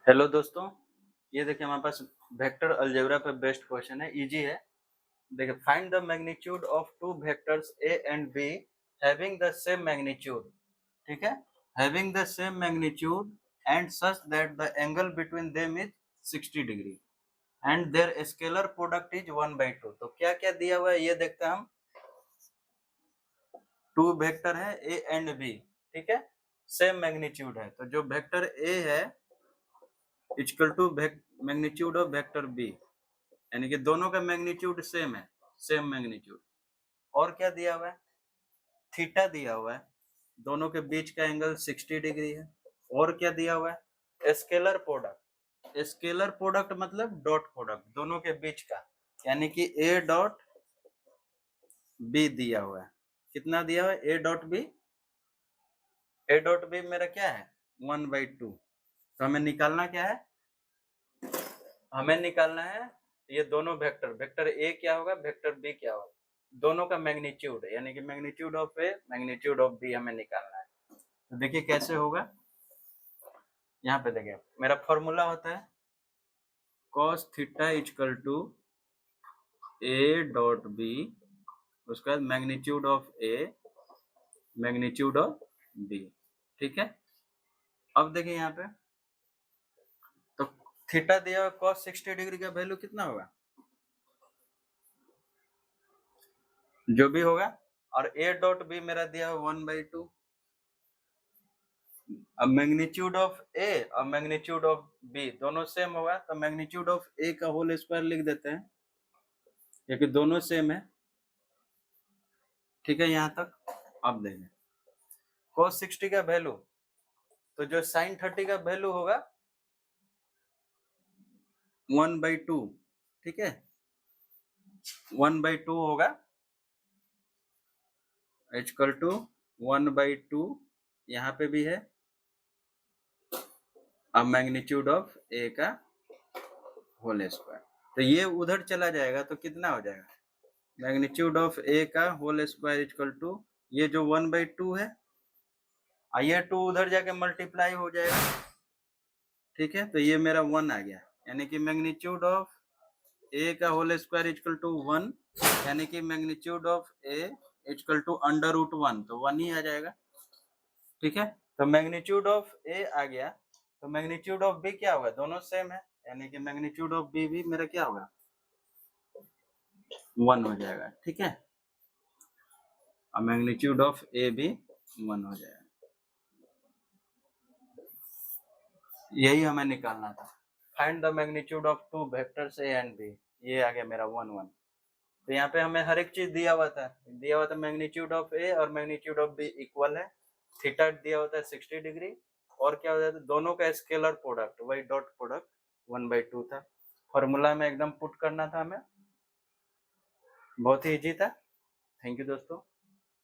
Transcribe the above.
Hello दोस्तों, ये देखिए हमारे पास वेक्टर अलजेब्रा पे बेस्ट क्वेश्चन है, इजी है। देखिए find the magnitude of two vectors A and B having the same magnitude. ठीक है, having the same magnitude and such that the angle between them is 60 degree and their scalar product is 1/2। तो क्या क्या दिया हुआ है ये देखते हैं हम। टू वेक्टर है ए एंड बी, ठीक है, सेम मैग्नीट्यूड है। तो जो वेक्टर ए है equal to magnitude of vector B, यानी कि दोनों का मैग्नीट्यूड सेम है, सेम मैग्नीट्यूड। और क्या दिया हुआ है, थीटा दिया हुआ है, दोनों के बीच का एंगल 60 डिग्री है। और क्या दिया हुआ है, स्केलर प्रोडक्ट। स्केलर प्रोडक्ट मतलब डॉट प्रोडक्ट दोनों के बीच का, यानी कि ए डॉट बी दिया हुआ है। कितना दिया हुआ है, A dot B. A dot B मेरा क्या है, 1/2। तो हमें निकालना क्या है, हमें निकालना है ये दोनों वेक्टर, वेक्टर ए क्या होगा, वेक्टर बी क्या होगा, दोनों का मैग्नीट्यूड, यानी कि magnitude of A magnitude of B हमें निकालना है। तो देखिए कैसे होगा, यहाँ पे देखिए मेरा फॉर्मूला होता है cos theta equal to A dot B, उसके बाद magnitude of A magnitude of B. ठीक है, अब देखिए यहाँ पे तो थीटा दिया हुआ cos 60 डिग्री का वैल्यू कितना होगा, जो भी होगा, और ए डॉट बी मेरा दिया हुआ 1/2। अब मैग्नीट्यूड ऑफ ए और मैग्नीट्यूड ऑफ बी दोनों सेम होगा, तो मैग्नीट्यूड ऑफ ए का होल स्क्वायर लिख देते हैं, क्योंकि दोनों सेम है। ठीक है, यहाँ तक। अब देखें cos 60 का वैल्यू, तो जो sin 30 का वैल्यू होगा 1/2, ठीक है, 1/2 होगा इक्वल टू 1/2, यहाँ पे भी है। अब मैग्नीट्यूड ऑफ ए का होल स्क्वायर, तो ये उधर चला जाएगा तो कितना हो जाएगा, मैग्नीट्यूड ऑफ ए का होल स्क्वायर इक्वल टू ये जो 1/2 है, ये 2 उधर जाके मल्टीप्लाई हो जाएगा। ठीक है, तो ये मेरा 1 आ गया, यानी कि मैग्नीट्यूड ऑफ ए का होल स्क्वायर इक्वल टू 1, यानी कि magnitude of A equal to √1, तो 1 ही आ जाएगा। ठीक है, तो मैग्नीट्यूड ऑफ ए आ गया, तो मैग्नीट्यूड ऑफ बी क्या होगा, दोनों सेम है, यानी कि मैग्नीट्यूड ऑफ बी भी मेरा क्या होगा, 1 हो जाएगा। ठीक है, और मैग्नीट्यूड ऑफ ए भी 1 हो जाएगा। यही हमें निकालना था। Find the magnitude of two vectors A and B, ये आ गया मेरा 1 1। तो यहाँ पे हमें हर एक चीज दिया हुआ था मैग्नीट्यूड ऑफ ए और मैग्नीट्यूड ऑफ बी इक्वल है, थीटा दिया होता है 60 डिग्री, और क्या होता है, दोनों का स्केलर प्रोडक्ट वही डॉट प्रोडक्ट 1/2 था। फॉर्मूला में एकदम पुट करना था हमें, बहुत ही इजी था। थैंक यू दोस्तों।